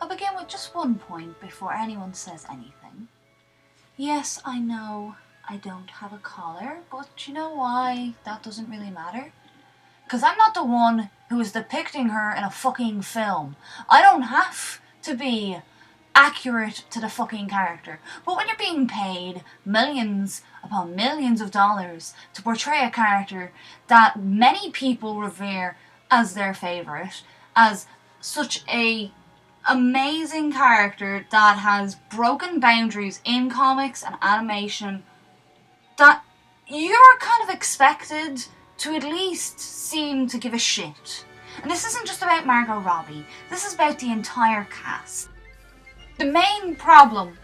I'll begin with just one point before anyone says anything. Yes, I know I don't have a collar, but you know why that doesn't really matter? Because I'm not the one who is depicting her in a fucking film. I don't have to be accurate to the fucking character. But when you're being paid millions upon millions of dollars to portray a character that many people revere as their favourite, as such a amazing character that has broken boundaries in comics and animation, that you're kind of expected to at least seem to give a shit. And this isn't just about Margot Robbie, this is about the entire cast. The main problem,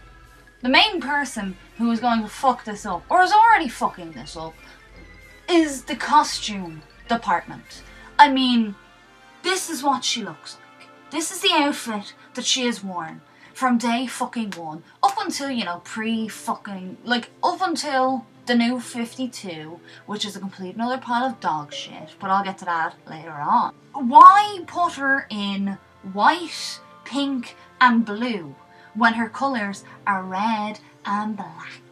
the main person who is going to fuck this up, or is already fucking this up, is the costume department. I mean, this is what she looks like. This is the outfit that she has worn from day fucking one, up until, you know, up until the new 52, which is a complete another pile of dog shit, but I'll get to that later on. Why put her in white, pink, and blue when her colours are red and black?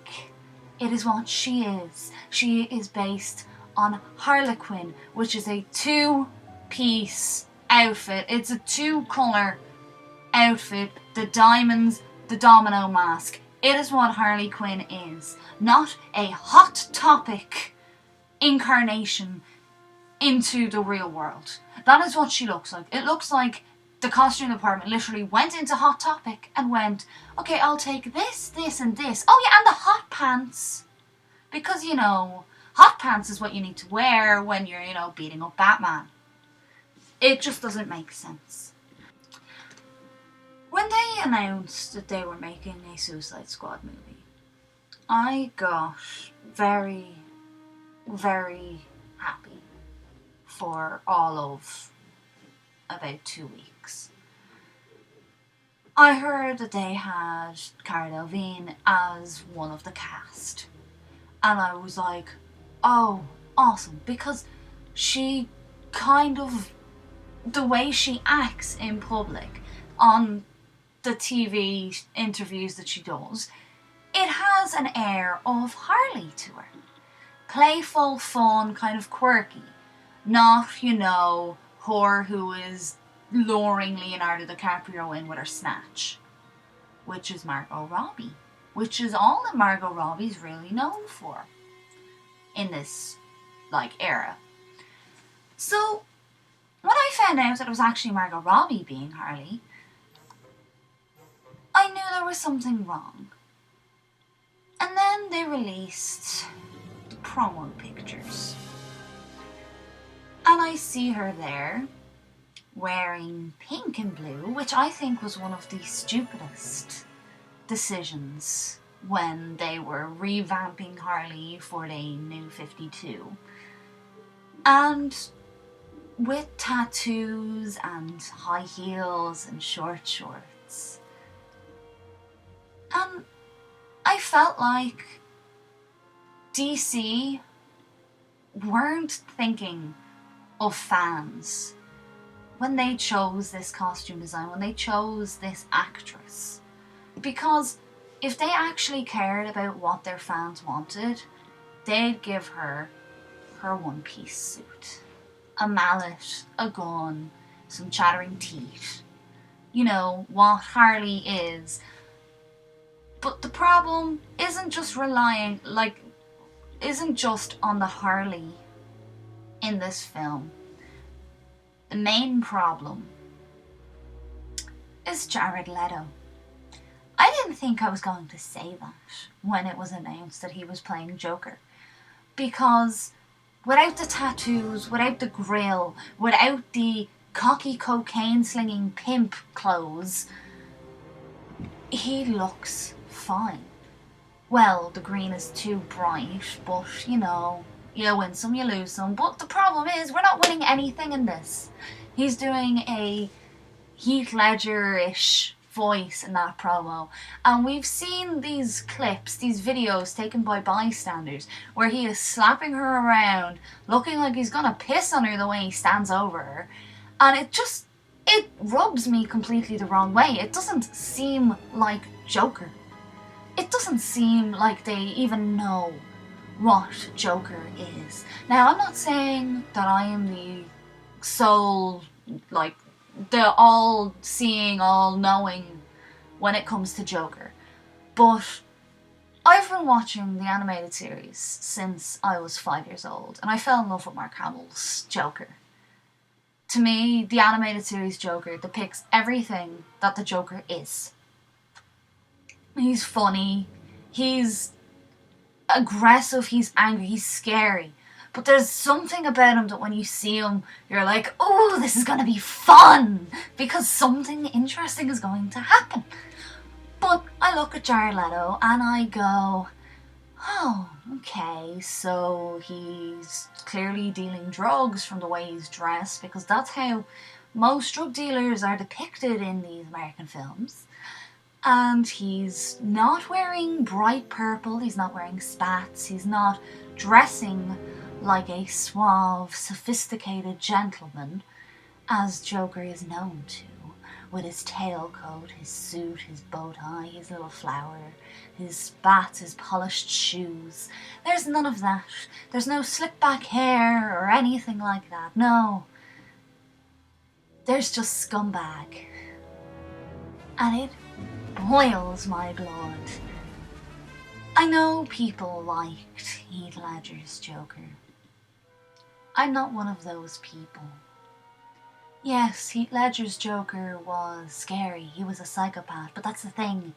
It is what she is. She is based on Harley Quinn, which is a two-piece outfit. It's a two-colour outfit. The diamonds, the domino mask. It is what Harley Quinn is. Not a Hot Topic incarnation into the real world. That is what she looks like. It looks like the costume department literally went into Hot Topic and went, okay, I'll take this, this, and this. Oh yeah, and the hot pants. Because, you know, hot pants is what you need to wear when you're, you know, beating up Batman. It just doesn't make sense. When they announced that they were making a Suicide Squad movie, I got very, very happy for all of about 2 weeks. I heard that they had Cara Delevingne as one of the cast, and I was like, oh, awesome, because she kind of, the way she acts in public, on the TV interviews that she does, it has an air of Harley to her. Playful, fun, kind of quirky. Not, you know, her who is luring Leonardo DiCaprio in with her snatch. Which is Margot Robbie. Which is all that Margot Robbie's really known for in this, era. So, when I found out that it was actually Margot Robbie being Harley, I knew there was something wrong. And then they released the promo pictures. And I see her there, wearing pink and blue, which I think was one of the stupidest decisions when they were revamping Harley for the new 52. And with tattoos and high heels and short shorts. And I felt like DC weren't thinking of fans when they chose this costume design, when they chose this actress. Because if they actually cared about what their fans wanted, they'd give her her one-piece suit. A mallet, a gun, some chattering teeth. You know, what Harley is. But the problem isn't just isn't just on the Harley in this film. The main problem is Jared Leto. I didn't think I was going to say that when it was announced that he was playing Joker. Because without the tattoos, without the grill, without the cocky cocaine-slinging pimp clothes, he looks fine. Well, the green is too bright, but, you know, you win some, you lose some. But the problem is, we're not winning anything in this. He's doing a Heath Ledger-ish voice in that promo. And we've seen these clips, these videos taken by bystanders, where he is slapping her around, looking like he's gonna piss on her the way he stands over her. And it just it rubs me completely the wrong way. It doesn't seem like Joker. It doesn't seem like they even know what Joker is. Now, I'm not saying that I am the sole, like, the all-seeing, all-knowing when it comes to Joker. But I've been watching the animated series since I was 5 years old, and I fell in love with Mark Hamill's Joker. To me, the animated series Joker depicts everything that the Joker is. He's funny, he's aggressive, he's angry, he's scary. But there's something about him that when you see him, you're like, oh, this is going to be fun, because something interesting is going to happen. But I look at Jared Leto and I go, oh, okay, so he's clearly dealing drugs from the way he's dressed, because that's how most drug dealers are depicted in these American films. And he's not wearing bright purple, he's not wearing spats, he's not dressing like a suave, sophisticated gentleman, as Joker is known to, with his tailcoat, his suit, his bow tie, his little flower, his spats, his polished shoes. There's none of that. There's no slick back hair or anything like that. No. There's just scumbag. And it boils my blood. I know people liked Heath Ledger's Joker. I'm not one of those people. Yes, Heath Ledger's Joker was scary, he was a psychopath, but that's the thing.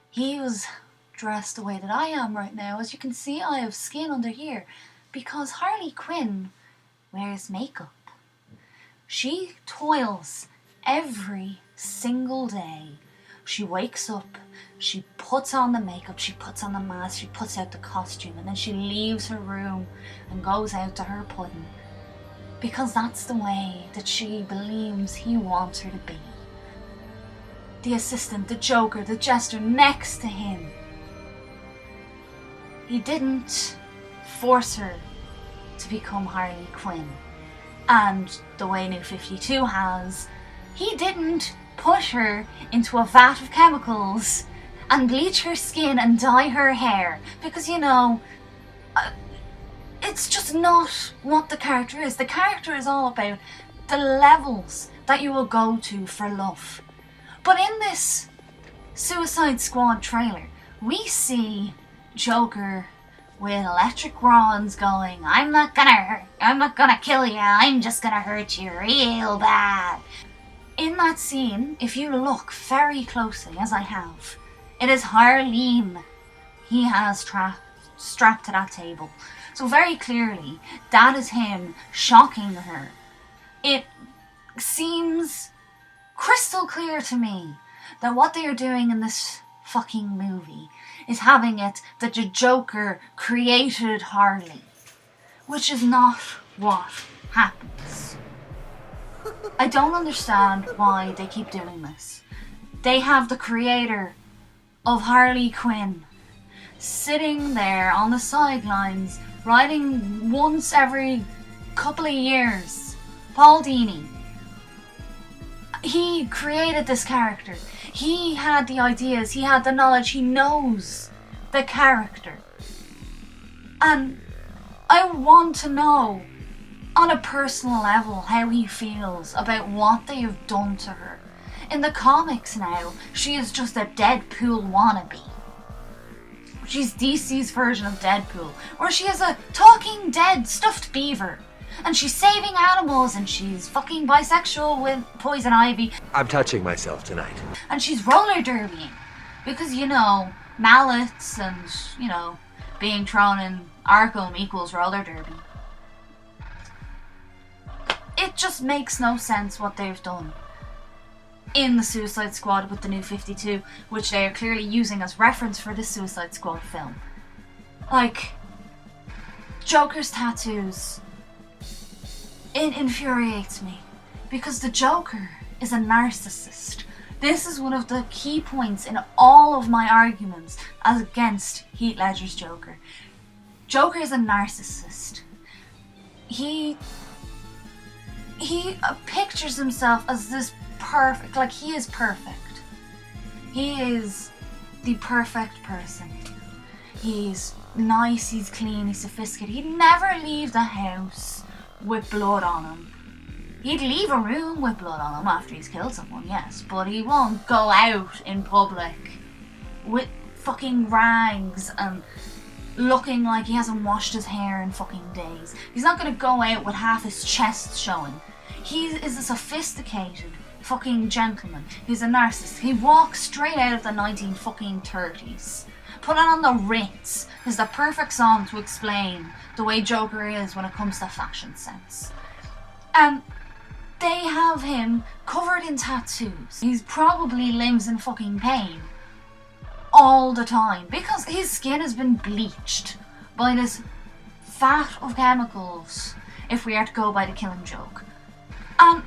He was dressed the way that I am right now. As you can see, I have skin under here, because Harley Quinn wears makeup. She toils every single day. She wakes up, she puts on the makeup, she puts on the mask, she puts out the costume, and then she leaves her room and goes out to her pudding. Because that's the way that she believes he wants her to be. The assistant, the Joker, the jester next to him. He didn't force her to become Harley Quinn. And the way New 52 has, he didn't push her into a vat of chemicals and bleach her skin and dye her hair. Because, you know, it's just not what the character is. The character is all about the levels that you will go to for love. But in this Suicide Squad trailer, we see Joker with electric rods going, I'm not gonna kill you, I'm just gonna hurt you real bad. In that scene, if you look very closely, as I have, it is Harleen he has strapped to that table. So very clearly, that is him shocking her. It seems crystal clear to me that what they are doing in this fucking movie is having it that the Joker created Harley, which is not what happens. I don't understand why they keep doing this. They have the creator of Harley Quinn sitting there on the sidelines, writing once every couple of years. Paul Dini. He created this character. He had the ideas, he had the knowledge, he knows the character. And I want to know, on a personal level, how he feels about what they have done to her. In the comics now, she is just a Deadpool wannabe. She's DC's version of Deadpool, where she is a talking dead stuffed beaver. And she's saving animals, and she's fucking bisexual with Poison Ivy. I'm touching myself tonight. And she's roller derbying. Because, you know, mallets and, you know, being thrown in Arkham equals roller derby. It just makes no sense what they've done in the Suicide Squad with the New 52, which they are clearly using as reference for the Suicide Squad film. Like, Joker's tattoos. It infuriates me, because the Joker is a narcissist. This is one of the key points in all of my arguments as against Heath Ledger's Joker. Joker is a narcissist. He he pictures himself as this perfect, like he is perfect. He is the perfect person. He's nice, he's clean, he's sophisticated. He'd never leave the house with blood on him. He'd leave a room with blood on him after he's killed someone, yes, but he won't go out in public with fucking rags and looking like he hasn't washed his hair in fucking days. He's not gonna go out with half his chest showing. He is a sophisticated fucking gentleman. He's a narcissist. He walks straight out of the 1930s. Putting on the Ritz is the perfect song to explain the way Joker is when it comes to fashion sense. And they have him covered in tattoos. He probably lives in fucking pain all the time because his skin has been bleached by this vat of chemicals, if we are to go by the Killing Joke. And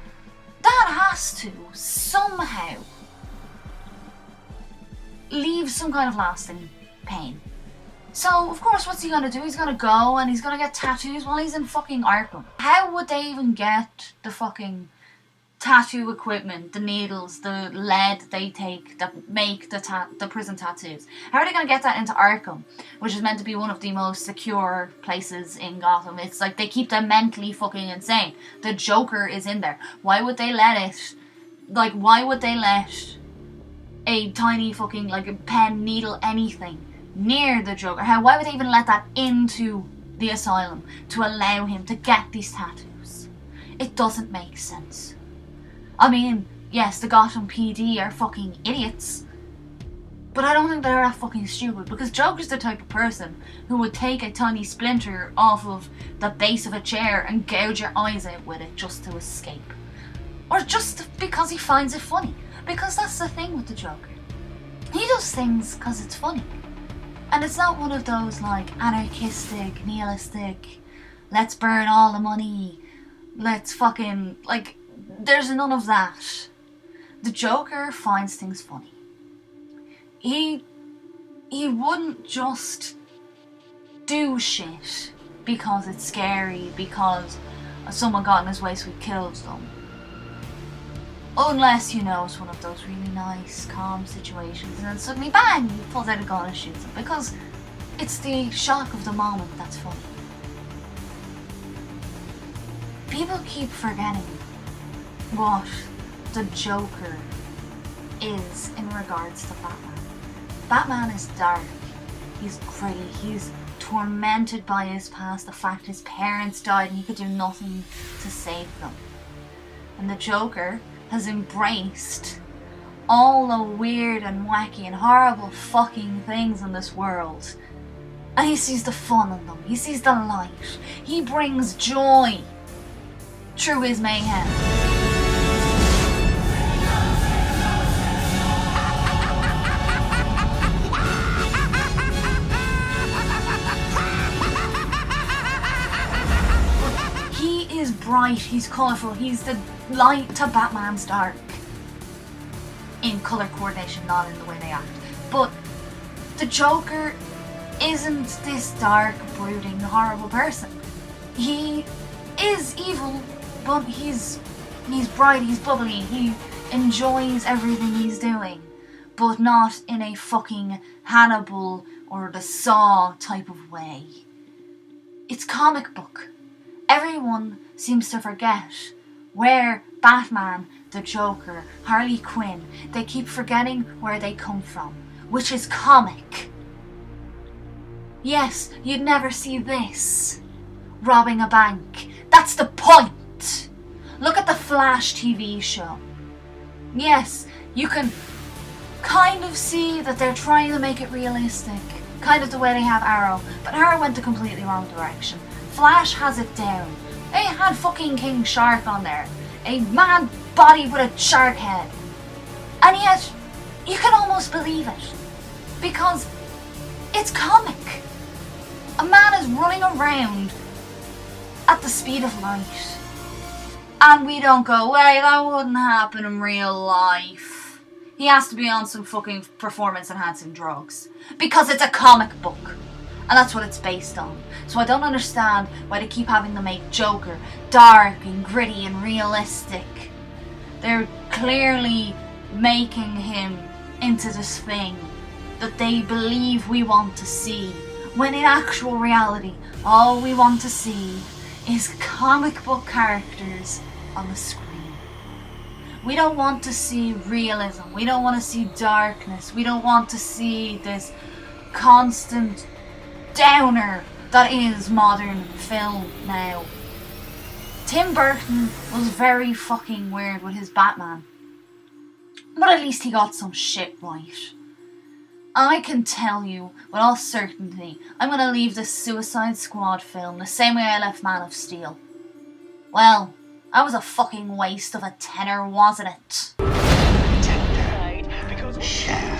that has to somehow leave some kind of lasting pain. So, of course, what's he gonna do? He's gonna go and he's gonna get tattoos while he's in fucking Arkham. How would they even get the fucking tattoo equipment, the needles, the lead they take that make the prison tattoos? How are they gonna get that into Arkham, which is meant to be one of the most secure places in Gotham? It's like they keep them mentally fucking insane. The Joker is in there. Why would they let it? Like, why would they let a tiny fucking, like, a pen, needle, anything near the Joker? Why would they even let that into the asylum to allow him to get these tattoos? It doesn't make sense. I mean, yes, the Gotham PD are fucking idiots, but I don't think they're that fucking stupid, because Joker's the type of person who would take a tiny splinter off of the base of a chair and gouge your eyes out with it just to escape. Or just because he finds it funny. Because that's the thing with the Joker. He does things because it's funny. And it's not one of those, like, anarchistic, nihilistic, let's burn all the money, let's fucking, like, there's none of that. The Joker finds things funny. He wouldn't just do shit because it's scary, because someone got in his way so he kills them. Unless, you know, it's one of those really nice, calm situations, and then suddenly, bang, he pulls out a gun and shoots him. Because it's the shock of the moment that's funny. People keep forgetting what the Joker is in regards to Batman. Batman is dark. He's gritty. He's tormented by his past, the fact his parents died and he could do nothing to save them. And the Joker has embraced all the weird and wacky and horrible fucking things in this world. And he sees the fun in them. He sees the light. He brings joy through his mayhem. He is bright, he's colourful, he's the light to Batman's dark. In colour coordination, not in the way they act. But the Joker isn't this dark, brooding, horrible person. He is evil, but he's bright, he's bubbly, he enjoys everything he's doing, but not in a fucking Hannibal or the Saw type of way. It's comic book. Everyone seems to forget where Batman, the Joker, Harley Quinn, they keep forgetting where they come from, which is comic. Yes, you'd never see this robbing a bank. That's the point. Look at the Flash TV show. Yes, you can kind of see that they're trying to make it realistic, kind of the way they have Arrow, but Arrow went the completely wrong direction. Flash has it down. They had fucking King Shark on there, a man body with a shark head, and yet you can almost believe it because it's comic. A man is running around at the speed of light, and we don't go, wait, that wouldn't happen in real life. He has to be on some fucking performance enhancing drugs because it's a comic book. And that's what it's based on. So I don't understand why they keep having to make Joker dark and gritty and realistic. They're clearly making him into this thing that they believe we want to see, when in actual reality, all we want to see is comic book characters on the screen. We don't want to see realism. We don't want to see darkness. We don't want to see this constant downer that is modern film now. Tim Burton was very fucking weird with his Batman. But at least he got some shit right. I can tell you with all certainty, I'm gonna leave this Suicide Squad film the same way I left Man of Steel. Well, that was a fucking waste of a tenner, wasn't it? Sham.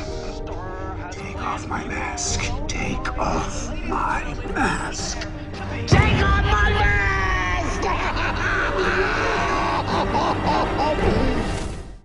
Take off my mask. Take off my mask. Take off my mask!